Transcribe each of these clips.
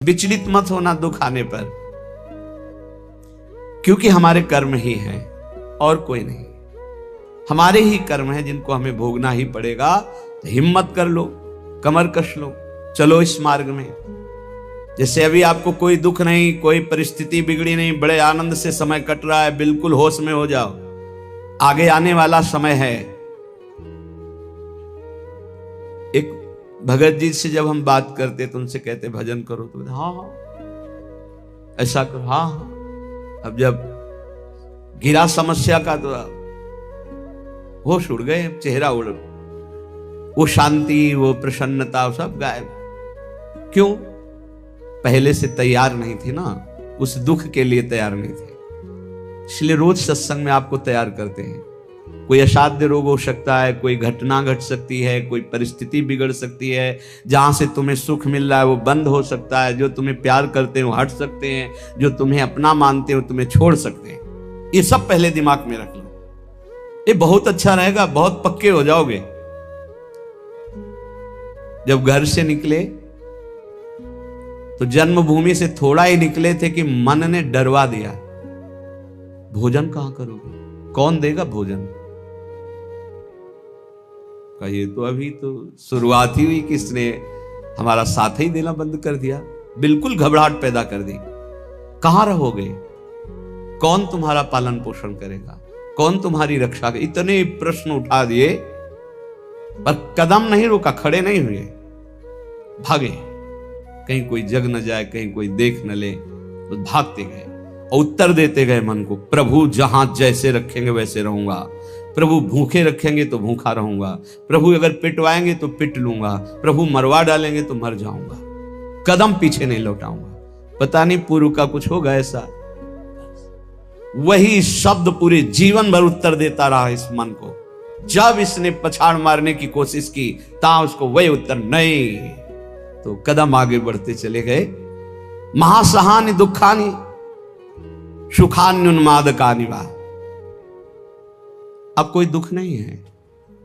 विचलित मत होना दुख आने पर, क्योंकि हमारे कर्म ही हैं और कोई नहीं। हमारे ही कर्म हैं जिनको हमें भोगना ही पड़ेगा। तो हिम्मत कर लो, कमर कस लो, चलो इस मार्ग में। जैसे अभी आपको कोई दुख नहीं, कोई परिस्थिति बिगड़ी नहीं, बड़े आनंद से समय कट रहा है, बिल्कुल होश में हो जाओ। आगे आने वाला समय है। एक भगत जी से जब हम बात करते तो उनसे कहते भजन करो, तो हाँ हाँ ऐसा करो, हाँ हाँ। अब जब गिरा समस्या का तो होश उड़ गए, चेहरा उड़, वो शांति, वो प्रसन्नता सब गायब। क्यों? पहले से तैयार नहीं थे ना, उस दुख के लिए तैयार नहीं थे। इसलिए रोज सत्संग में आपको तैयार करते हैं। कोई असाध्य रोग हो सकता है, कोई घटना घट सकती है, कोई परिस्थिति बिगड़ सकती है, जहां से तुम्हें सुख मिल रहा है वो बंद हो सकता है, जो तुम्हें प्यार करते हो हट सकते हैं, जो तुम्हें अपना मानते हो तुम्हें छोड़ सकते हैं। ये सब पहले दिमाग में रख लो, ये बहुत अच्छा रहेगा, बहुत पक्के हो जाओगे। जब घर से निकले तो जन्मभूमि से थोड़ा ही निकले थे कि मन ने डरवा दिया, भोजन कहां करोगे, कौन देगा भोजन? ये तो अभी तो शुरुआत ही हुई, किसने हमारा साथ ही देना बंद कर दिया, बिल्कुल घबराहट पैदा कर दी। कहां रहोगे, कौन तुम्हारा पालन पोषण करेगा, कौन तुम्हारी रक्षा करेगा? इतने प्रश्न उठा दिए पर कदम नहीं रुका, खड़े नहीं हुए, भागे। कहीं कोई जग न जाए, कहीं कोई देख न ले, तो भागते गए और उत्तर देते गए मन को, प्रभु जहां जैसे रखेंगे वैसे रहूंगा, प्रभु भूखे रखेंगे तो भूखा रहूंगा, प्रभु अगर पिटवाएंगे तो पिट लूंगा, प्रभु मरवा डालेंगे तो मर जाऊंगा, कदम पीछे नहीं लौटाऊंगा। पता नहीं पूर्व का कुछ होगा ऐसा। वही शब्द पूरे जीवन भर उत्तर देता रहा इस मन को। जब इसने पछाड़ मारने की कोशिश की ता उसको वही उत्तर नहीं, तो कदम आगे बढ़ते चले गए। महासहानि दुखानि सुखान्युन्मादकानि वा। अब कोई दुख नहीं है।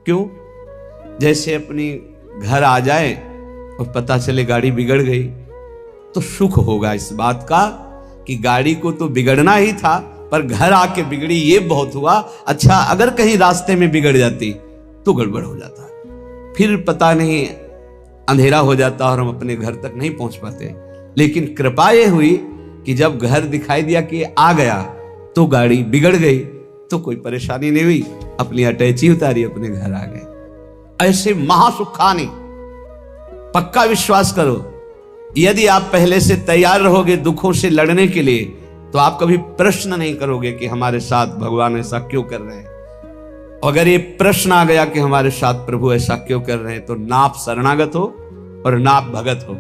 क्यों? जैसे अपनी घर आ जाए और पता चले गाड़ी बिगड़ गई, तो सुख होगा इस बात का कि गाड़ी को तो बिगड़ना ही था, पर घर आके बिगड़ी ये बहुत हुआ। अच्छा, अगर कहीं रास्ते में बिगड़ जाती तो गड़बड़ हो जाता, फिर पता नहीं अंधेरा हो जाता और हम अपने घर तक नहीं पहुंच पाते। लेकिन कृपा ये हुई कि जब घर दिखाई दिया कि आ गया, तो गाड़ी बिगड़ गई तो कोई परेशानी नहीं हुई, अपनी अटैची उतारी, अपने घर आ गए। ऐसे महासुखानी, पक्का विश्वास करो, यदि आप पहले से तैयार रहोगे दुखों से लड़ने के लिए, तो आप कभी प्रश्न नहीं करोगे कि हमारे साथ भगवान ऐसा क्यों कर रहे हैं। अगर ये प्रश्न आ गया कि हमारे साथ प्रभु ऐसा क्यों कर रहे हैं, तो ना आप शरणागत हो और ना आप भगत हो।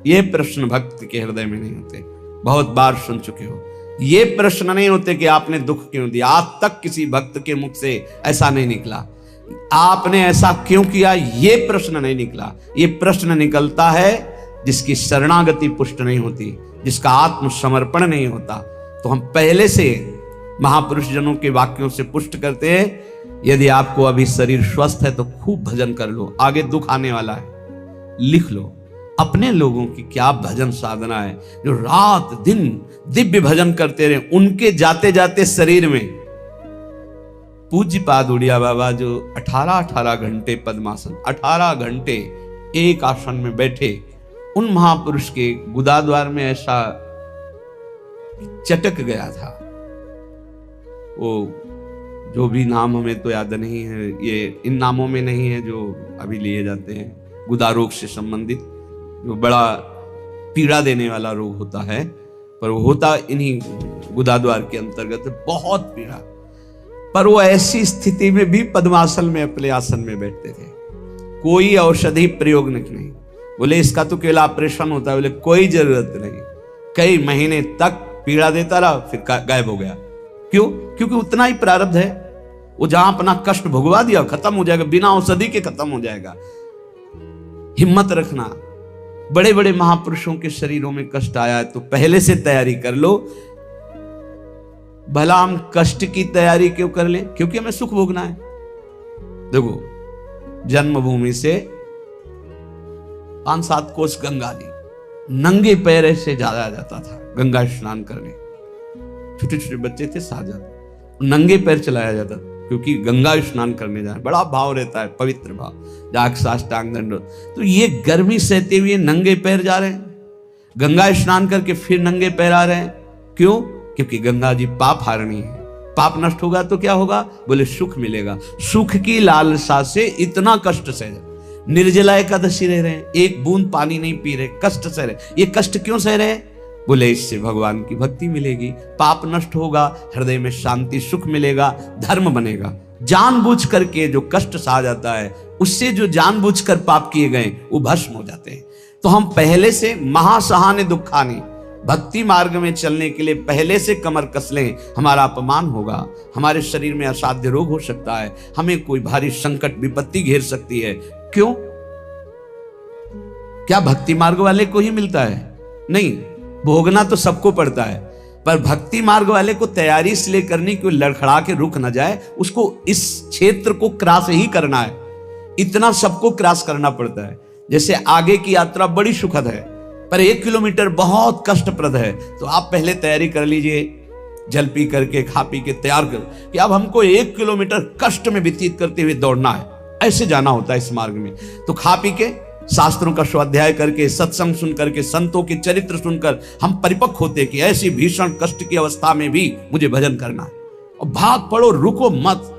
ये प्रश्न भक्त के हृदय में नहीं होते, बहुत बार सुन चुके हो। ये प्रश्न नहीं होते कि आपने दुख क्यों दिया, आज तक किसी भक्त के मुख से ऐसा नहीं निकला। आपने ऐसा क्यों किया, ये प्रश्न नहीं निकला। ये प्रश्न निकलता है जिसकी शरणागति पुष्ट नहीं होती, जिसका आत्मसमर्पण नहीं होता। तो हम पहले से महापुरुष जनों के वाक्यों से पुष्ट करते हैं। यदि आपको अभी शरीर स्वस्थ है तो खूब भजन कर लो, आगे दुख आने वाला है। लिख लो अपने लोगों की क्या भजन साधना है, जो रात दिन दिव्य भजन करते रहे। उनके जाते जाते शरीर में पूज्यपाद उड़िया बाबा जो 18 घंटे पद्मासन, 18 घंटे एक आसन में बैठे, उन महापुरुष के गुदाद्वार में ऐसा चटक गया था। वो जो भी नाम हमें तो याद नहीं है, ये इन नामों में नहीं है जो अभी लिए जाते हैं, गुदा रोग से संबंधित, जो बड़ा पीड़ा देने वाला रोग होता है, पर वो होता इन्हीं गुदाद्वार के अंतर्गत, बहुत पीड़ा। पर वो ऐसी स्थिति में भी पद्मासन में अपने आसन में बैठते थे, कोई औषधि प्रयोग नहीं। बोले इसका तो केवल ऑपरेशन होता है, बोले कोई जरूरत नहीं। कई महीने तक पीड़ा देता रहा, फिर गायब हो गया। क्यों? क्योंकि उतना ही प्रारब्ध है। वो जहां अपना कष्ट भुगवा दिया खत्म हो जाएगा, बिना औषधि के खत्म हो जाएगा। हिम्मत रखना। बड़े बड़े महापुरुषों के शरीरों में कष्ट आया है तो पहले से तैयारी कर लो। भला हम कष्ट की तैयारी क्यों कर ले? क्योंकि हमें सुख भोगना है। देखो, जन्मभूमि से 5-7 कोस गंगा दी, नंगे पैर ऐसे जाया जाता था गंगा स्नान करने। छोटे छोटे बच्चे थे, साजा नंगे पैर चलाया जाता, क्योंकि गंगा स्नान करने जाए बड़ा भाव रहता है, पवित्र भाव, जाग साष्टांग दंडवत। तो ये गर्मी सहते हुए नंगे पैर जा रहे हैं, गंगा स्नान करके फिर नंगे पैर आ रहे हैं। क्यों? क्योंकि गंगा जी पाप हारणी है, पाप नष्ट होगा तो क्या होगा? बोले सुख मिलेगा। सुख की लालसा से इतना कष्ट सह, निर्जला एकादशी रह रहे हैं, एक बूंद पानी नहीं पी रहे, कष्ट सह रहे। ये कष्ट क्यों सह रहे? बोले इससे भगवान की भक्ति मिलेगी, पाप नष्ट होगा, हृदय में शांति सुख मिलेगा, धर्म बनेगा। जानबूझ करके जो कष्ट सहा जाता है, उससे जो जानबूझकर पाप किए गए वो भस्म हो जाते हैं। तो हम पहले से महासहाने दुखानी, भक्ति मार्ग में चलने के लिए पहले से कमर कस लें। हमारा अपमान होगा, हमारे शरीर में असाध्य रोग हो सकता है, हमें कोई भारी संकट विपत्ति घेर सकती है। क्यों? क्या भक्ति मार्ग वाले को ही मिलता है? नहीं, भोगना तो सबको पड़ता है, पर भक्ति मार्ग वाले को तैयारी इसलिए करनी कि वो लड़खड़ा के रुक न जाए, उसको इस क्षेत्र को क्रॉस ही करना है, इतना सबको क्रॉस करना पड़ता है। जैसे आगे की यात्रा बड़ी सुखद है, पर 1 किलोमीटर बहुत कष्टप्रद है, तो आप पहले तैयारी कर लीजिए, जल पी करके खा पी के तैयार कर कि अब हमको 1 किलोमीटर कष्ट में व्यतीत करते हुए दौड़ना है, ऐसे जाना होता है इस मार्ग में। तो खा पी के शास्त्रों का स्वाध्याय करके, सत्संग सुन करके, संतों के चरित्र सुनकर हम परिपक्व होते कि ऐसी भीषण कष्ट की अवस्था में भी मुझे भजन करना है, और भाग पड़ो, रुको मत।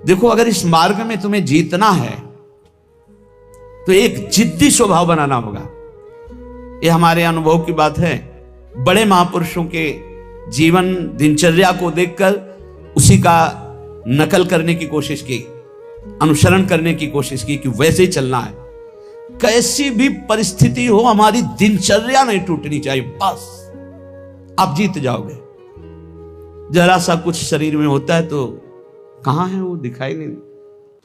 देखो, अगर इस मार्ग में तुम्हें जीतना है तो एक जिद्दी स्वभाव बनाना होगा। ये हमारे अनुभव की बात है। बड़े महापुरुषों के जीवन दिनचर्या को देखकर उसी का नकल करने की कोशिश की, अनुसरण करने की कोशिश की कि वैसे ही चलना है। कैसी भी परिस्थिति हो, हमारी दिनचर्या नहीं टूटनी चाहिए, बस आप जीत जाओगे। जरा सा कुछ शरीर में होता है तो कहां है वो, दिखाई नहीं,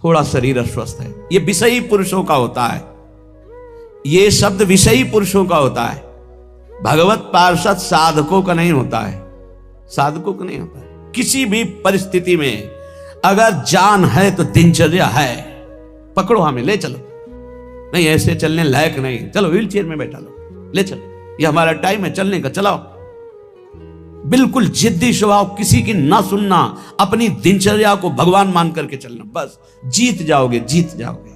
थोड़ा शरीर अस्वस्थ है, ये विषयी पुरुषों का होता है, ये शब्द विषयी पुरुषों का होता है। भगवत पार्षद साधकों का नहीं होता है, साधकों का नहीं होता है। किसी भी परिस्थिति में अगर जान है तो दिनचर्या है, पकड़ो, हमें ले चलो। नहीं, ऐसे चलने लायक नहीं, चलो व्हील चेयर में बैठा लो, ले चलो, ये हमारा टाइम है चलने का, चलाओ। बिल्कुल जिद्दी स्वभाव, किसी की ना सुनना, अपनी दिनचर्या को भगवान मान करके चलना, बस जीत जाओगे, जीत जाओगे।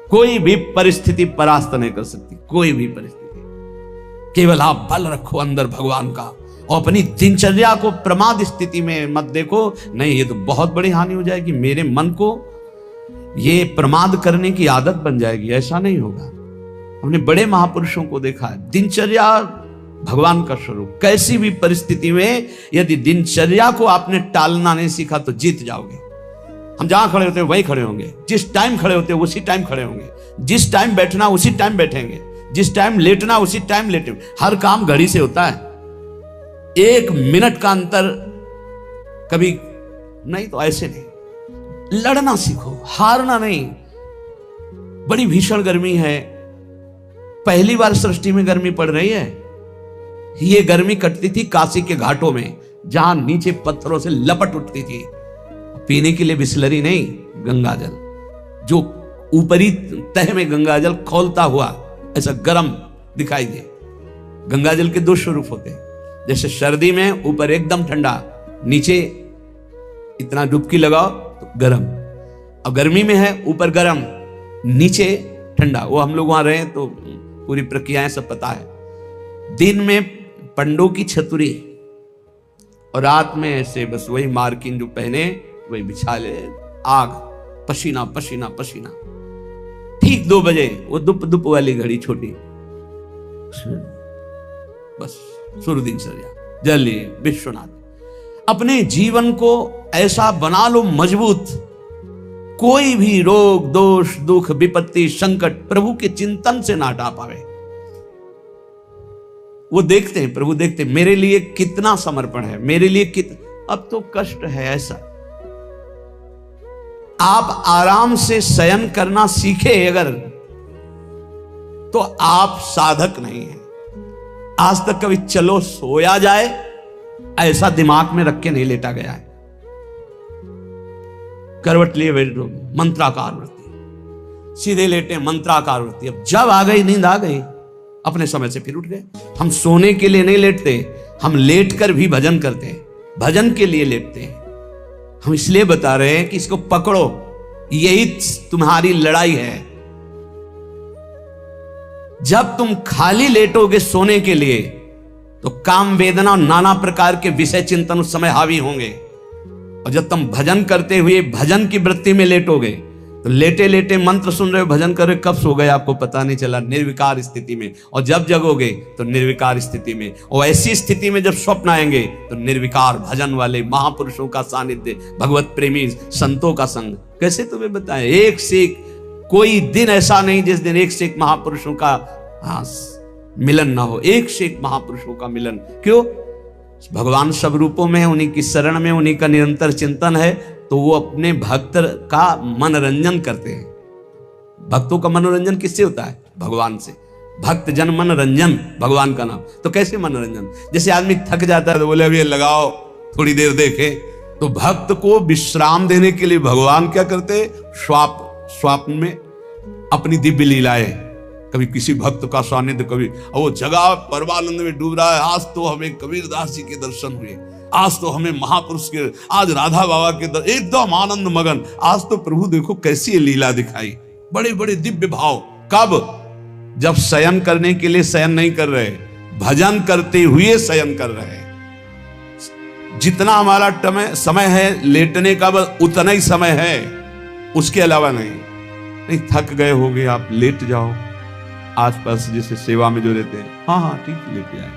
कोई भी परिस्थिति परास्त नहीं कर सकती, कोई भी परिस्थिति। केवल आप बल रखो अंदर भगवान का, और अपनी दिनचर्या को प्रमाद स्थिति में मत देखो। नहीं, ये तो बहुत बड़ी हानि हो जाएगी, मेरे मन को ये प्रमाद करने की आदत बन जाएगी, ऐसा नहीं होगा। हमने बड़े महापुरुषों को देखा है, दिनचर्या भगवान का स्वरूप। कैसी भी परिस्थिति में यदि दिनचर्या को आपने टालना नहीं सीखा तो जीत जाओगे। हम जहां खड़े होते हैं वहीं खड़े होंगे, जिस टाइम खड़े होते हैं उसी टाइम खड़े होंगे, जिस टाइम बैठना उसी टाइम बैठेंगे, जिस टाइम लेटना उसी टाइम लेटेंगे। हर काम घड़ी से होता है, 1 मिनट का अंतर कभी नहीं, तो ऐसे नहीं। लड़ना सीखो, हारना नहीं। बड़ी भीषण गर्मी है, पहली बार सृष्टि में गर्मी पड़ रही है। ये गर्मी कटती थी काशी के घाटों में, जहां नीचे पत्थरों से लपट उठती थी। पीने के लिए बिस्लरी नहीं, गंगा जल, जो ऊपरी तह में गंगा जल खौलता हुआ ऐसा गर्म दिखाई दे। गंगा जल के 2 स्वरूप होते हैं, जैसे सर्दी में ऊपर एकदम ठंडा, नीचे इतना डुबकी लगाओ तो गर्म। अब गर्मी में है ऊपर गर्म, नीचे ठंडा। वो हम लोग वहां रहे तो पूरी प्रक्रियाएं सब पता है। दिन में पंडों की छतुरी, और रात में ऐसे बस वही मार्किन जो पहने वही बिछा ले, आग, पसीना पसीना पसीना। ठीक 2 बजे वो दुप दुप वाली घड़ी छोटी, बस सूर्य दिनचर्या। जल्दी विश्वनाथ, अपने जीवन को ऐसा बना लो मजबूत, कोई भी रोग दोष दुख विपत्ति संकट प्रभु के चिंतन से ना हटा पावे। वो देखते हैं, प्रभु देखते हैं मेरे लिए कितना समर्पण है, मेरे लिए अब तो कष्ट है। ऐसा आप आराम से शयन करना सीखे अगर, तो आप साधक नहीं हैं। आज तक कभी चलो सोया जाए ऐसा दिमाग में रख के नहीं लेटा गया है। करवट लिए बैठो, मंत्राकार वृत्ति, सीधे लेटे मंत्राकार वृत्ति। अब जब आ गई नींद आ गई, अपने समय से फिर उठ गए। हम सोने के लिए नहीं लेटते, हम लेटकर भी भजन करते हैं, भजन के लिए लेटते हैं। हम इसलिए बता रहे हैं कि इसको पकड़ो, यही तुम्हारी लड़ाई है। जब तुम खाली लेटोगे सोने के लिए तो काम वेदना और नाना प्रकार के विषय चिंतन उस समय हावी होंगे, और जब तुम भजन करते हुए भजन की वृत्ति में लेटोगे तो लेटे लेटे मंत्र सुन रहे हो, भजन कर रहे हो, कब सो गए आपको पता नहीं चला, निर्विकार स्थिति में। और जब जगोगे तो निर्विकार स्थिति में, और ऐसी स्थिति में जब स्वप्न आएंगे तो निर्विकार भजन वाले महापुरुषों का सानिध्य, भगवत प्रेमी संतों का संग। कैसे तुम्हें बताएं, एक से एक कोई दिन ऐसा नहीं जिस दिन एक से एक महापुरुषों का मिलन ना हो, एक से एक महापुरुषों का मिलन। क्यों? भगवान सब रूपों में है, उन्हीं की शरण में, उन्हीं का निरंतर चिंतन है, तो वो अपने भक्त का मनोरंजन करते हैं। भक्तों का मनोरंजन किससे होता है? भगवान से। भक्त जन मनोरंजन भगवान का नाम। तो कैसे मनोरंजन? जैसे आदमी थक जाता है तो बोले अभी लगाओ थोड़ी देर देखे, तो भक्त को विश्राम देने के लिए भगवान क्या करते? स्वप्न में अपनी दिव्य लीलाएं, कभी किसी भक्त का सानिध्य, कभी वो जगह परमानंद में डूब रहा है, आज तो हमें कबीरदास जी के दर्शन हुए, आज तो हमें महापुरुष के, आज राधा बाबा के दर्शन, एकदम आनंद मगन, आज तो प्रभु देखो कैसी लीला दिखाई, बड़े बड़े दिव्य भाव। कब? जब शयन करने के लिए शयन नहीं कर रहे, भजन करते हुए शयन कर रहे। जितना हमारा समय है लेटने का, बस उतना ही समय है, उसके अलावा नहीं थक गए होगे आप, लेट जाओ। आसपास जैसे सेवा में जो रहते हैं, हाँ हाँ ठीक है लेट आए,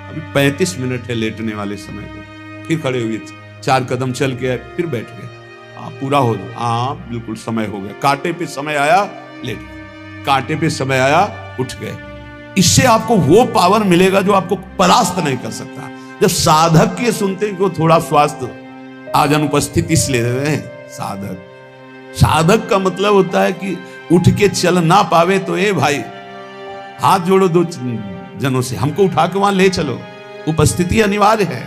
अभी 35 मिनट है लेटने वाले समय को, फिर खड़े हुए 4 कदम चल के फिर बैठ गए, पूरा हो गया, हाँ बिल्कुल समय हो गया, कांटे पे समय आया लेट गए, कांटे पे समय आया उठ गए। इससे आपको वो पावर मिलेगा जो आपको परास्त नहीं कर सकता। जब साधक के सुनते हैं कि थोड़ा स्वास्थ्य आज अनुपस्थित इसलिए रहे हैं, साधक का मतलब होता है कि उठ के चल ना पावे तो ए भाई हाथ जोड़ो 2 जनों से, हमको उठा के वहां ले चलो, उपस्थिति अनिवार्य है।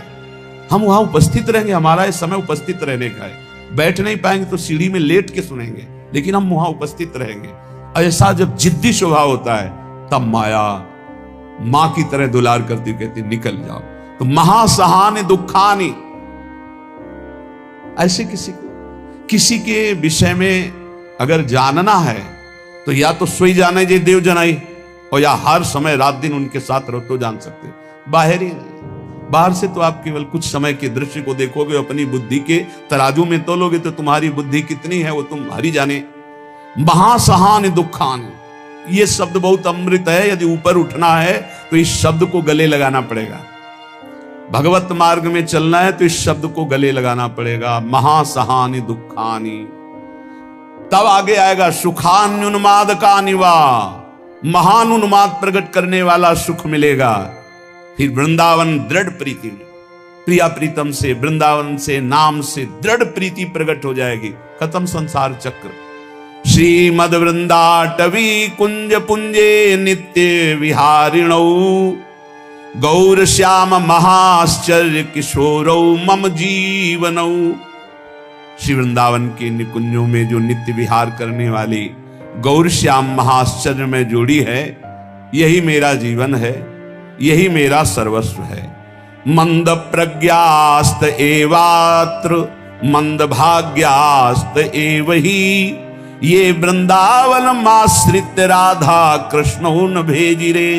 हम वहां उपस्थित रहेंगे, हमारा इस समय उपस्थित रहने का है। बैठ नहीं पाएंगे तो सीढ़ी में लेट के सुनेंगे, लेकिन हम वहां उपस्थित रहेंगे। ऐसा जब जिद्दी स्वभाव होता है तब माया मां की तरह दुलार करती कहती निकल जाओ। तो महासहानि दुखानि, ऐसे किसी के विषय में अगर जानना है तो या तो सोई जाने जे देव जनाई, और या हर समय रात दिन उनके साथ रहो तो जान सकते। बाहर ही नहीं, बाहर से तो आप केवल कुछ समय के दृश्य को देखोगे, अपनी बुद्धि के तराजू में तोलोगे तो तुम्हारी बुद्धि कितनी है वो तुम हरि जाने। महासहानि दुखानि, ये शब्द बहुत अमृत है। यदि ऊपर उठना है तो इस शब्द को गले लगाना पड़ेगा। भगवत मार्ग में चलना है तो इस शब्द को गले लगाना पड़ेगा, महासहानि दुखानि। तब आगे आएगा सुखान्युन्माद का निवा, महान उन्माद प्रकट करने वाला सुख मिलेगा। फिर वृंदावन दृढ़ प्रीति, प्रिया प्रीतम से, वृंदावन से, नाम से दृढ़ प्रीति प्रकट हो जाएगी। खत्म संसार चक्र। श्रीमद वृंदाटवी कुंज पुंजे नित्य विहारिणौ, गौर श्याम महाश्चर्य किशोरौ मम जीवनौ। श्री वृंदावन के निकुंजों में जो नित्य विहार करने वाली गौर श्याम महाश्चर्य में जोड़ी है, यही मेरा जीवन है, यही मेरा सर्वस्व है। मंद प्रज्ञास्त एवात्र मंद भाग्यास्त एव ही, ये वृंदावन माश्रित राधा कृष्ण न भेजी रे।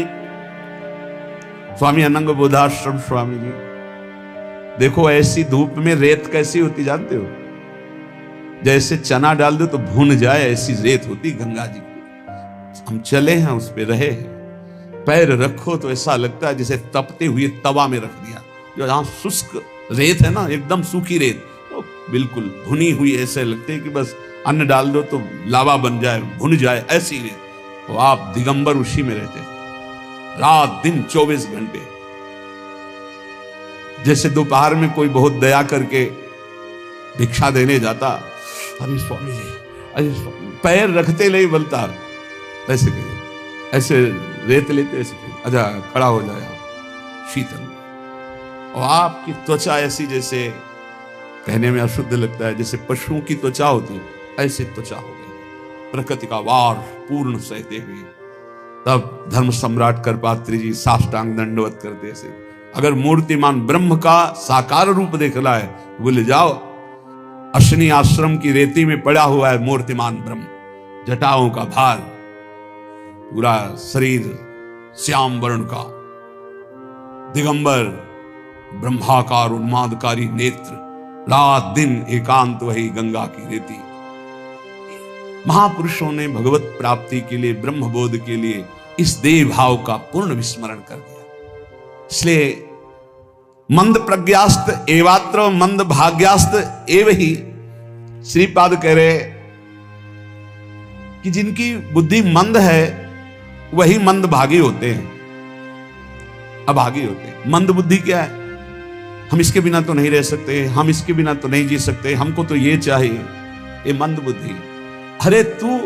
स्वामी अनंग बोधाश्रम स्वामी जी, देखो ऐसी धूप में रेत कैसी होती जानते हो? जैसे चना डाल दो तो भुन जाए ऐसी रेत होती गंगा जी की। हम चले हैं उस पे रहे हैं, पैर रखो तो ऐसा लगता है जैसे तपते हुए तवा में रख दिया। जो जहां शुष्क रेत है ना, एकदम सूखी रेत, तो बिल्कुल भुनी हुई ऐसे लगते है कि बस अन्न डाल दो तो लावा बन जाए, भुन जाए, ऐसी रेत। तो आप दिगंबर उसी में रहते हैं रात दिन 24 घंटे। जैसे दोपहर में कोई बहुत दया करके भिक्षा देने जाता, अरे स्वामी जी, अरे स्वामी, पैर रखते नहीं बनता, ऐसे ऐसे रेत लेते, ऐसे अच्छा खड़ा हो जाए शीतल। और आपकी त्वचा ऐसी जैसे कहने में अशुद्ध लगता है, जैसे पशुओं की त्वचा होती है, ऐसी त्वचा हो गई। प्रकृति का वार पूर्ण सहते हुए तब धर्म सम्राट करपात्री जी साष्टांग दंडवत करते ऐसे, अगर मूर्तिमान ब्रह्म का साकार रूप देखना है बोले जाओ, अश्विनी आश्रम की रेती में पड़ा हुआ है मूर्तिमान ब्रह्म, जटाओं का भार, पूरा शरीर श्याम वर्ण का, दिगंबर, ब्रह्माकार उन्मादकारी नेत्र, रात दिन एकांत वही गंगा की रेती। महापुरुषों ने भगवत प्राप्ति के लिए, ब्रह्म बोध के लिए इस देह भाव का पूर्ण विस्मरण कर दिया। इसलिए मंद प्रज्ञास्त एवात्र मंद भाग्यास्त एव ही, श्रीपाद कह रहे कि जिनकी बुद्धि मंद है वही मंद भागी होते हैं, अभागी होते हैं। मंद बुद्धि क्या है? हम इसके बिना तो नहीं रह सकते, हम इसके बिना तो नहीं जी सकते, हमको तो ये चाहिए, ये मंद बुद्धि। अरे तू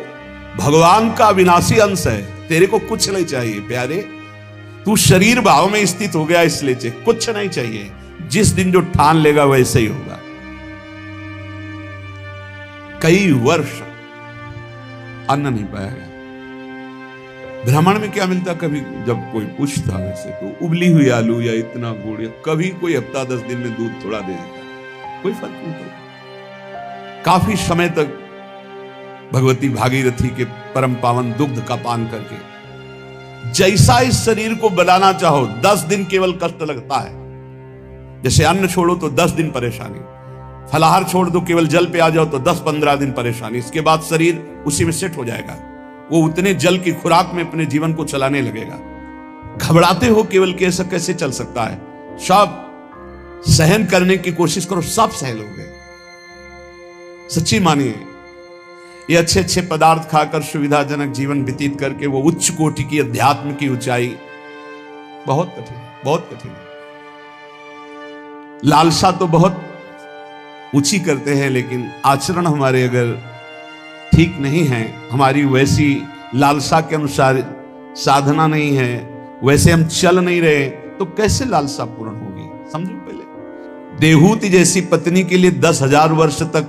भगवान का अविनाशी अंश है, तेरे को कुछ नहीं चाहिए प्यारे, तू शरीर भाव में स्थित हो गया, इसलिए कुछ नहीं चाहिए। जिस दिन जो ठान लेगा वैसे ही होगा। कई वर्ष अन्न नहीं पाया गया। ब्राह्मण में क्या मिलता? कभी जब कोई पूछता वैसे तो उबली हुई आलू या इतना गुड़, या कभी कोई हफ्ता 10 दिन में दूध थोड़ा दे देता, कोई फर्क नहीं पड़ता। काफी समय तक भगवती भागीरथी के परम पावन दुग्ध का पान करके जैसा इस शरीर को बनाना चाहो 10 दिन केवल कष्ट लगता है। जैसे अन्न छोड़ो तो 10 दिन परेशानी, फलाहार छोड़ दो, केवल जल पे आ जाओ तो 10-15 दिन परेशानी, इसके बाद शरीर उसी में सेट हो जाएगा। वो उतने जल की खुराक में अपने जीवन को चलाने लगेगा। घबराते हो केवल कि ऐसा कैसे चल सकता है? सब सहन करने की कोशिश करो, सब सहन लोगे। सच्ची मानिए, ये अच्छे अच्छे पदार्थ खाकर सुविधाजनक जीवन व्यतीत करके वो उच्च कोटि की अध्यात्म की ऊंचाई बहुत कठिन है, बहुत कठिन है। लालसा तो बहुत ऊंची करते हैं, लेकिन आचरण हमारे अगर ठीक नहीं है, हमारी वैसी लालसा के अनुसार साधना नहीं है, वैसे हम चल नहीं रहे, तो कैसे लालसा पूर्ण होगी? समझो पहले। देहूति जैसी पत्नी के लिए 10,000 वर्ष तक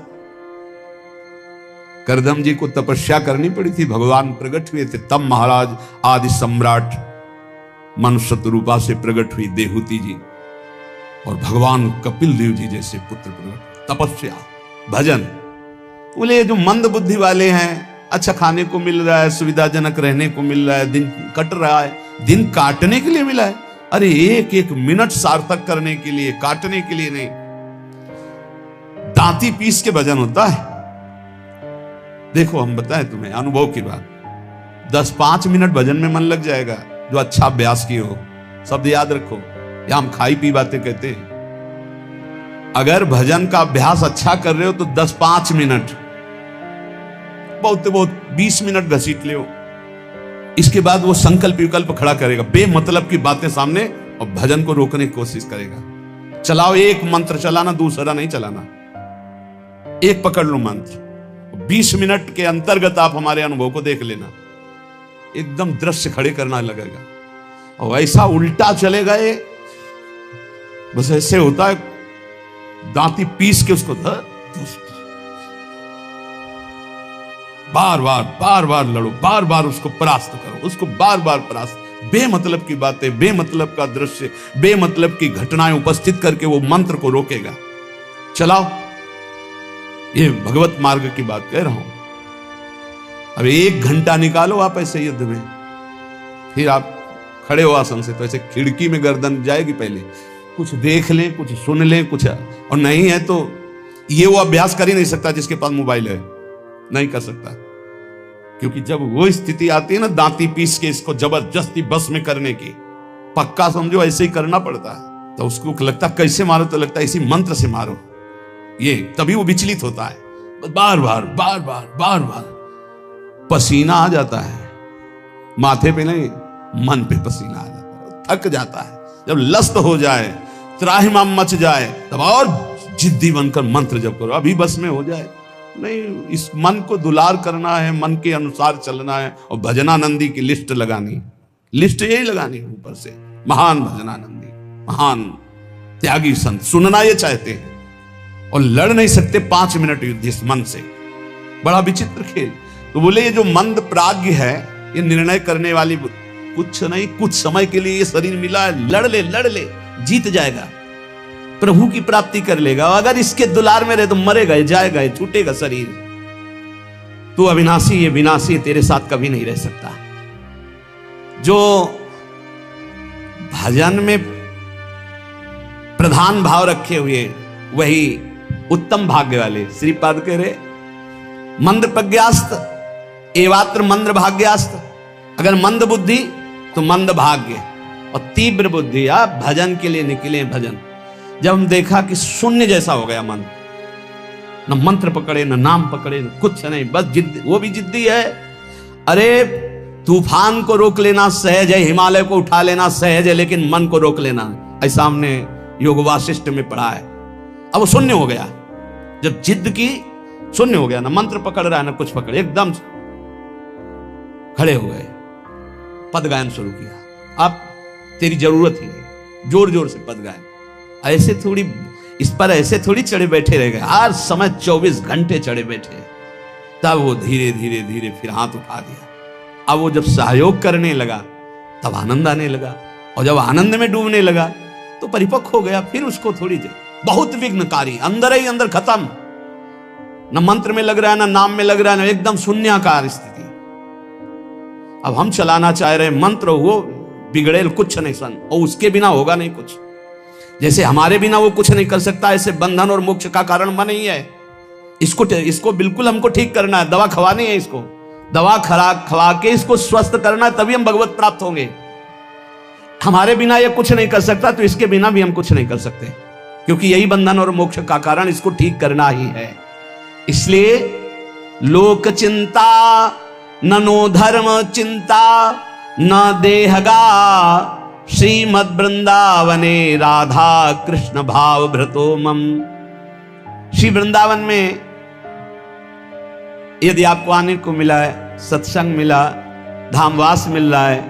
करदम जी को तपस्या करनी पड़ी थी। भगवान प्रकट हुए थे तब महाराज आदि सम्राट मनुष्य रूपा से प्रकट हुई देहूति जी, और भगवान कपिल देव जी जैसे पुत्र प्रकट। तपस्या, भजन। बोले जो मंद बुद्धि वाले हैं, अच्छा खाने को मिल रहा है, सुविधाजनक रहने को मिल रहा है, दिन कट रहा है, दिन काटने के लिए मिला है। अरे एक एक मिनट सार्थक करने के लिए, काटने के लिए नहीं। दांती पीस के भजन होता है। देखो हम बताएं तुम्हें अनुभव की बात, 10-5 मिनट भजन में मन लग जाएगा जो अच्छा अभ्यास किए हो। शब्द याद रखो, या हम खाई पी बातें कहते हैं। अगर भजन का अभ्यास अच्छा कर रहे हो तो 10-5 मिनट, बहुत 20 मिनट घसीट ले। इसके बाद वो संकल्प विकल्प खड़ा करेगा, बेमतलब की बातें सामने, और भजन को रोकने की कोशिश करेगा। चलाओ, एक मंत्र चलाना, दूसरा नहीं चलाना, एक पकड़ लो मंत्र। 20 मिनट के अंतर्गत आप हमारे अनुभव को देख लेना, एकदम दृश्य खड़े करना लगेगा। और ऐसा उल्टा चलेगा ये, बस ऐसे होता है, दांती पीस के उसको बार बार लड़ो, बार बार उसको परास्त करो, उसको बार बार परास्त। बेमतलब की बातें, बेमतलब का दृश्य, बेमतलब की घटनाएं उपस्थित करके वो मंत्र को रोकेगा। चलाओ, ये भगवत मार्ग की बात कह रहा हूं। अब 1 घंटा निकालो आप ऐसे युद्ध में, फिर आप खड़े हो आसन से तो ऐसे खिड़की में गर्दन जाएगी। पहले कुछ देख लें, कुछ सुन लें, कुछ, और नहीं है तो ये वो अभ्यास कर ही नहीं सकता जिसके पास मोबाइल है, नहीं कर सकता। क्योंकि जब वो स्थिति आती है ना, दांती पीस के इसको जबरदस्ती बस में करने की, पक्का समझो ऐसे ही करना पड़ता है। तो उसको लगता कैसे मारो, तो लगता है इसी मंत्र से मारो, ये तभी वो विचलित होता है। बार बार पसीना आ जाता है, माथे पे नहीं, मन पे पसीना आ जाता है, थक जाता है। जब लस्त हो जाए, त्राहिमाम मच जाए, तब और जिद्दी बनकर मंत्र जप करो, अभी बस में हो जाए। नहीं, इस मन को दुलार करना है, मन के अनुसार चलना है, और भजनानंदी की लिस्ट लगानी, लिस्ट यही लगानी है ऊपर से। महान भजनानंदी, महान त्यागी संत, सुनना ये चाहते हैं और लड़ नहीं सकते 5 मिनट युद्ध इस मन से। बड़ा विचित्र खेल। तो बोले ये जो मंद प्राज्ञ है, ये निर्णय करने वाली कुछ नहीं, कुछ समय के लिए ये शरीर मिला है, लड़ ले, जीत जाएगा, प्रभु की प्राप्ति कर लेगा। अगर इसके दुलार में रहे तो मरेगा, जाएगा, छूटेगा शरीर। तू अविनाशी, ये विनाशी तेरे साथ कभी नहीं रह सकता। जो भजन में प्रधान भाव रखे हुए वही उत्तम भाग्य वाले। श्रीपाद कह रहे मंद प्रज्ञास्त एवात्र मंद भाग्यास्त। अगर मंद बुद्धि तो मंद भाग्य, और तीव्र बुद्धि आप भजन के लिए निकले। भजन जब हम देखा कि शून्य जैसा हो गया मन, न मंत्र पकड़े, न नाम पकड़े, न कुछ नहीं, बस जिद्दी। वो भी जिद्दी है। अरे तूफान को रोक लेना सहज है, हिमालय को उठा लेना सहज है, लेकिन मन को रोक लेना, ऐसा हमने योग वासिष्ठ में पढ़ा है। अब वो शून्य हो गया। जब जिद की, शून्य हो गया, ना मंत्र पकड़ रहा है ना कुछ पकड़े, एकदम खड़े हो गए, पद गायन शुरू किया। अब तेरी जरूरत ही नहीं, जोर जोर से पद गायन। ऐसे थोड़ी इस पर ऐसे थोड़ी चढ़े बैठे रह गए, हर समय 24 घंटे चढ़े बैठे। तब वो धीरे धीरे धीरे फिर हाथ उठा दिया। अब वो जब सहयोग करने लगा तब आनंद आने लगा, और जब आनंद में डूबने लगा तो परिपक्व हो गया। फिर उसको थोड़ी देर बहुत विघ्नकारी, अंदर ही अंदर खत्म, न मंत्र में लग रहा है, न नाम में लग रहा है, न एकदम शून्याकार स्थिति। अब हम चलाना चाह रहे मंत्र, वो बिगड़ेल कुछ नहीं सन, और उसके बिना होगा नहीं कुछ। जैसे हमारे बिना वो कुछ नहीं कर सकता, ऐसे बंधन और मोक्ष का कारण मन ही है। इसको बिल्कुल हमको ठीक करना है, दवा खवानी है, इसको दवा खवा के इसको स्वस्थ करना है, तभी हम भगवत प्राप्त होंगे। हमारे बिना ये कुछ नहीं कर सकता, तो इसके बिना भी हम कुछ नहीं कर सकते, क्योंकि यही बंधन और मोक्ष का कारण, इसको ठीक करना ही है। इसलिए लोक चिंता ननो धर्म चिंता न देहगा, श्रीमद वृंदावने राधा कृष्ण भाव भ्रतो मम। श्री वृंदावन में यदि आपको आने को मिला है, सत्संग मिला, धामवास मिल रहा है,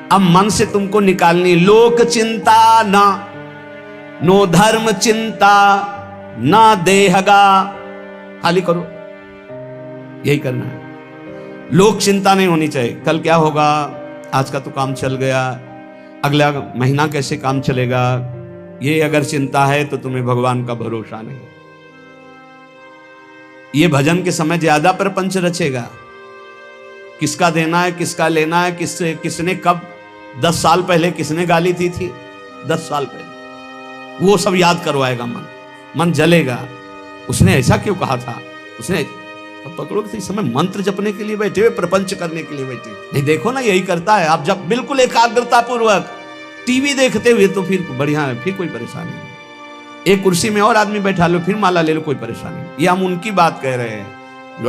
अब मन से तुमको निकालनी लोक चिंता ना, नो धर्म चिंता ना देहगा, खाली करो, यही करना है। लोक चिंता नहीं होनी चाहिए, कल क्या होगा, आज का तो काम चल गया, अगला महीना कैसे काम चलेगा, ये अगर चिंता है तो तुम्हें भगवान का भरोसा नहीं। ये भजन के समय ज्यादा प्रपंच रचेगा, किसका देना है, किसका लेना है, किसने कब 10 साल पहले किसने गाली दी थी, 10 साल पहले, वो सब याद करवाएगा। मन जलेगा, उसने ऐसा क्यों कहा था, उसने पकड़ो कि इस समय मंत्र जपने के लिए बैठे हुए, प्रपंच करने के लिए बैठे नहीं। देखो ना, यही करता है। आप जब बिल्कुल एकाग्रता पूर्वक टीवी देखते हुए तो फिर बढ़िया है, फिर कोई परेशानी नहीं। एक कुर्सी में और आदमी बैठा लो, फिर माला ले लो, कोई परेशानी नहीं। ये हम उनकी बात कह रहे हैं जो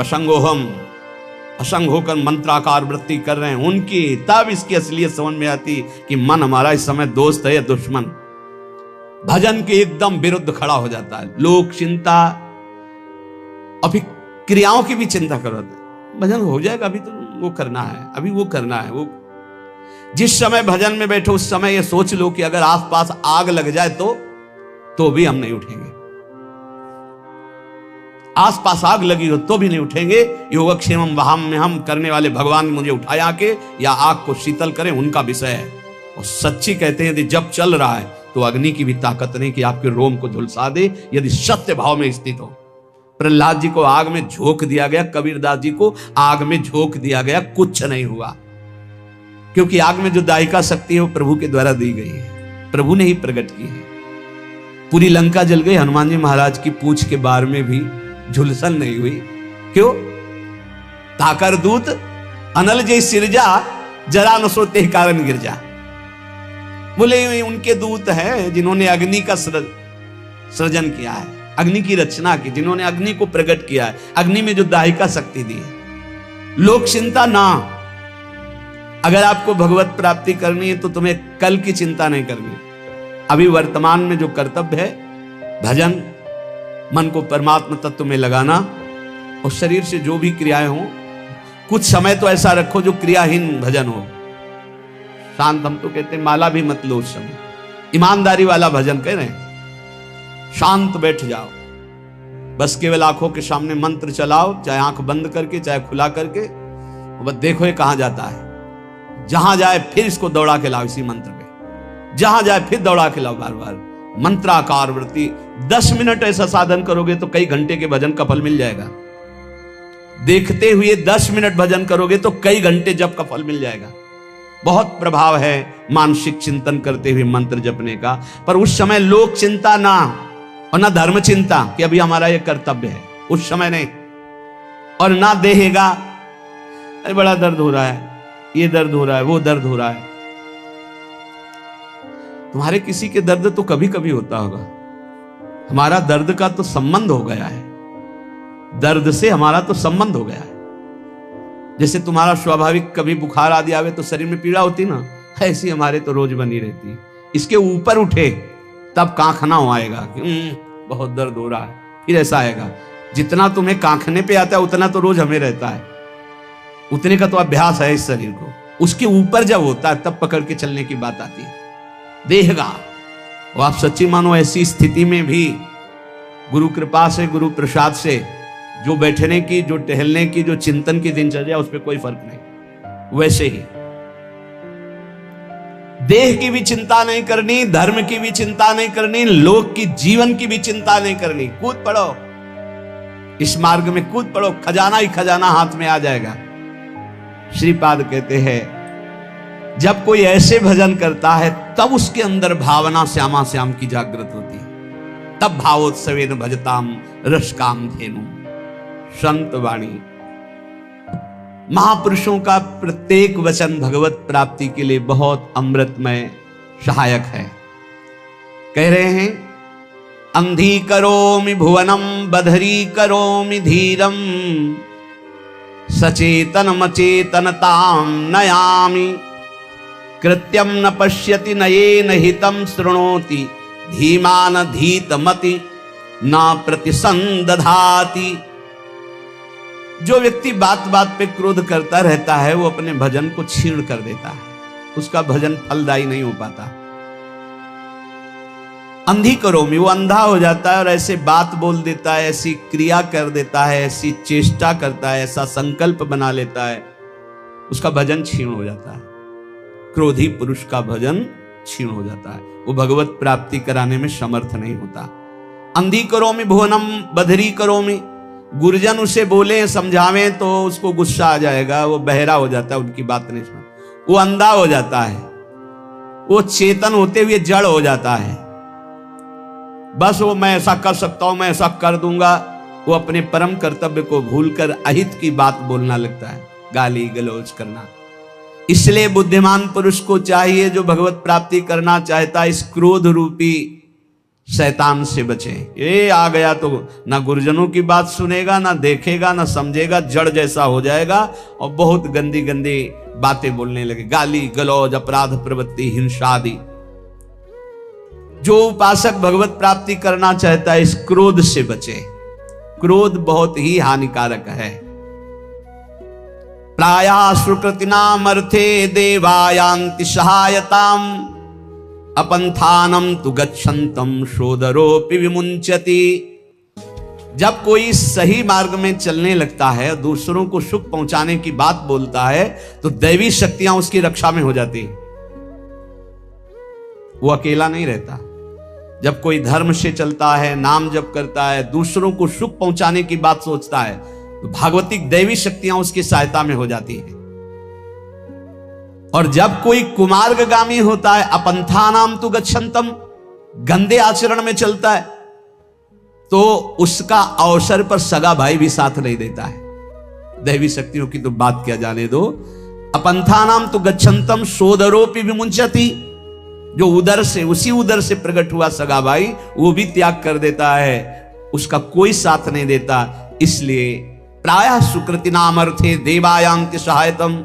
असंग होकर मंत्राकार वृत्ति कर रहे हैं, उनकी। तब इसकी असलियत समझ में आती कि मन हमारा इस समय दोस्त है या दुश्मन। भजन के एकदम विरुद्ध खड़ा हो जाता है। लोक चिंता, अभी क्रियाओं की भी चिंता करो, भजन हो जाएगा, अभी तो वो करना है, अभी वो करना है। वो जिस समय भजन में बैठो उस समय ये सोच लो कि अगर आसपास आग लग जाए तो भी हम नहीं उठेंगे। आसपास आग लगी हो तो भी नहीं उठेंगे। योगक्षेमम वहां में हम करने वाले भगवान मुझे उठाया के या आग को शीतल करें, उनका विषय है। और सच्ची कहते हैं यदि जब चल रहा है तो अग्नि की भी ताकत नहीं कि आपके रोम को झुलसा दे, यदि सत्य भाव में स्थित हो। प्रहलाद जी को आग में झोंक दिया गया, कबीरदास जी को आग में झोंक दिया गया, कुछ नहीं हुआ, क्योंकि आग में जो दायिका शक्ति है वो प्रभु के द्वारा दी गई है, प्रभु ने ही प्रकट की है। पूरी लंका जल गई, हनुमान जी महाराज की पूंछ के बार में भी झुलसन नहीं हुई। क्यों? ताकर दूत अनल जय सिरजा, जरा न सोते कारण गिरजा। बोले उनके दूत हैं जिन्होंने अग्नि का सृजन किया है, अग्नि की रचना की, जिन्होंने अग्नि को प्रकट किया है, अग्नि में जो दाहिका शक्ति दी है। लोक चिंता ना, अगर आपको भगवत प्राप्ति करनी है तो तुम्हें कल की चिंता नहीं करनी। अभी वर्तमान में जो कर्तव्य है, भजन, मन को परमात्मा तत्व में लगाना, और शरीर से जो भी क्रियाएं हो, कुछ समय तो ऐसा रखो जो क्रियाहीन भजन हो। शांत, हम तो कहते हैं माला भी मत लो उस समय, ईमानदारी वाला भजन कह रहे हैं। शांत बैठ जाओ, बस केवल आंखों के सामने मंत्र चलाओ, चाहे आंख बंद करके चाहे खुला करके, बस देखो ये कहां जाता है। जहां जाए फिर इसको दौड़ा के लाओ, इसी मंत्र पे जहां जाए फिर दौड़ा के लाओ बार बार। मंत्राकार वृत्ति 10 मिनट ऐसा साधन करोगे तो कई घंटे के भजन का फल मिल जाएगा। देखते हुए 10 मिनट भजन करोगे तो कई घंटे जप का फल मिल जाएगा। बहुत प्रभाव है मानसिक चिंतन करते हुए मंत्र जपने का। पर उस समय लोक चिंता ना, और ना धर्म चिंता कि अभी हमारा ये कर्तव्य है, उस समय नहीं। और ना देहेगा, अरे बड़ा दर्द हो रहा है, ये दर्द हो रहा है, वो दर्द हो रहा है। तुम्हारे किसी के दर्द तो कभी कभी होता होगा, हमारा दर्द का तो संबंध हो गया है, दर्द से हमारा तो संबंध हो गया है। जैसे तुम्हारा स्वाभाविक कभी बुखार आदि आवे तो शरीर में पीड़ा होती ना, ऐसी हमारे तो रोज बनी रहती। इसके ऊपर उठे तब कांखना हो आएगा कि बहुत दर्द हो रहा है, फिर ऐसा आएगा। जितना तुम्हें कांखने पे आता है उतना तो रोज हमें रहता है, उतने का तो अभ्यास है इस शरीर को। उसके ऊपर जब होता है तब पकड़ के चलने की बात आती है। देहगा वो आप सच्ची मानो, ऐसी स्थिति में भी गुरु कृपा से, गुरु प्रसाद से जो बैठने की, जो टहलने की, जो चिंतन की दिनचर्या, उस पर कोई फर्क नहीं। वैसे ही देह की भी चिंता नहीं करनी, धर्म की भी चिंता नहीं करनी, लोक की जीवन की भी चिंता नहीं करनी। कूद पड़ो इस मार्ग में, कूद पड़ो, खजाना ही खजाना हाथ में आ जाएगा। श्रीपाद कहते हैं जब कोई ऐसे भजन करता है तब उसके अंदर भावना श्यामा श्याम की जागृत होती है। तब भावोत्सवेन भजताम रसकाम धेनु। संत वाणी, महापुरुषों का प्रत्येक वचन भगवत प्राप्ति के लिए बहुत अमृतमय सहायक है। कह रहे हैं अंधी करोमि भुवनम बधरी करोमि धीरम सचेतन मचेतनताम नयामि कृत्यम न पश्यति नयेन हितम शृणोति धीमान धीतमति न प्रतिसंदधाति। जो व्यक्ति बात बात पे क्रोध करता रहता है वो अपने भजन को छीण कर देता है, उसका भजन फलदायी नहीं हो पाता। अंधी करोमि, वो अंधा हो जाता है और ऐसे बात बोल देता है, ऐसी क्रिया कर देता है, ऐसी चेष्टा करता है, ऐसा संकल्प बना लेता है, उसका भजन क्षीण हो जाता है। क्रोधी पुरुष का भजन क्षीण हो जाता है, वो भगवत प्राप्ति कराने में समर्थ नहीं होता। अंधी करोमि भुवनम बधरी करोमि, गुरुजन उसे बोले समझावे तो उसको गुस्सा आ जाएगा, वो बहरा हो जाता है, उनकी बात नहीं सुना, वो अंधा हो जाता है, वो चेतन होते हुए जड़ हो जाता है। बस वो मैं ऐसा कर सकता हूं, मैं ऐसा कर दूंगा, वो अपने परम कर्तव्य को भूलकर अहित की बात बोलना लगता है, गाली गलौज करना। इसलिए बुद्धिमान पुरुष को चाहिए, जो भगवत प्राप्ति करना चाहता है, इस क्रोध रूपी शैतान से बचे। ये आ गया तो ना गुरुजनों की बात सुनेगा, ना देखेगा, ना समझेगा, जड़ जैसा हो जाएगा और बहुत गंदी गंदी बातें बोलने लगे, गाली गलौज, अपराध प्रवृत्ति, हिंसा आदि। जो उपासक भगवत प्राप्ति करना चाहता है इस क्रोध से बचे। क्रोध बहुत ही हानिकारक है। प्रायः सुकृतिनामर्थे देवायान्ति सहायताम अपंथानम तु गच्छन्तम शोदरोपि विमुंचति। जब कोई सही मार्ग में चलने लगता है, दूसरों को सुख पहुंचाने की बात बोलता है, तो दैवी शक्तियां उसकी रक्षा में हो जाती। वो अकेला नहीं रहता। जब कोई धर्म से चलता है, नाम जप करता है, दूसरों को सुख पहुंचाने की बात सोचता है, तो भागवतिक दैवी शक्तियां उसकी सहायता में हो जाती हैं। और जब कोई कुमार्गगामी होता है, अपंथानाम तु गच्छन्तम, गंदे आचरण में चलता है, तो उसका अवसर पर सगा भाई भी साथ नहीं देता है। दैवी शक्तियों की तो बात क्या जाने दो। अपंथानाम तु गच्छन्तम सोदरोपि विमुंचति, जो उदर से, उसी उदर से प्रकट हुआ सगा भाई, वो भी त्याग कर देता है, उसका कोई साथ नहीं देता। इसलिए प्रायः सुकृति नाम अर्थे देवायांति सहायतम,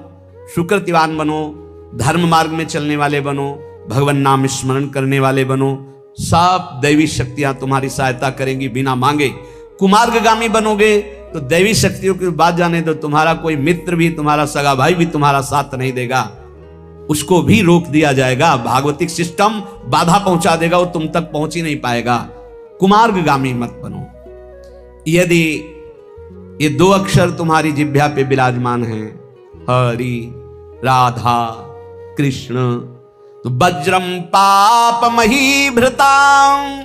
सुकृतिवान बनो, धर्म मार्ग में चलने वाले बनो, भगवान नाम स्मरण करने वाले बनो, सब दैवी शक्तियां तुम्हारी सहायता करेंगी बिना मांगे। कुमार्गगामी बनोगे तो दैवी शक्तियों की बात जाने दो, तुम्हारा कोई मित्र भी, तुम्हारा सगा भाई भी तुम्हारा साथ नहीं देगा, उसको भी रोक दिया जाएगा। भागवतिक सिस्टम बाधा पहुंचा देगा, वो तुम तक पहुंच ही नहीं पाएगा। कुमार्गगामी मत बनो। यदि ये 2 अक्षर तुम्हारी जिह्वा पे विराजमान हैं, हरि राधा कृष्ण। तो वज्रम पाप मही भृताम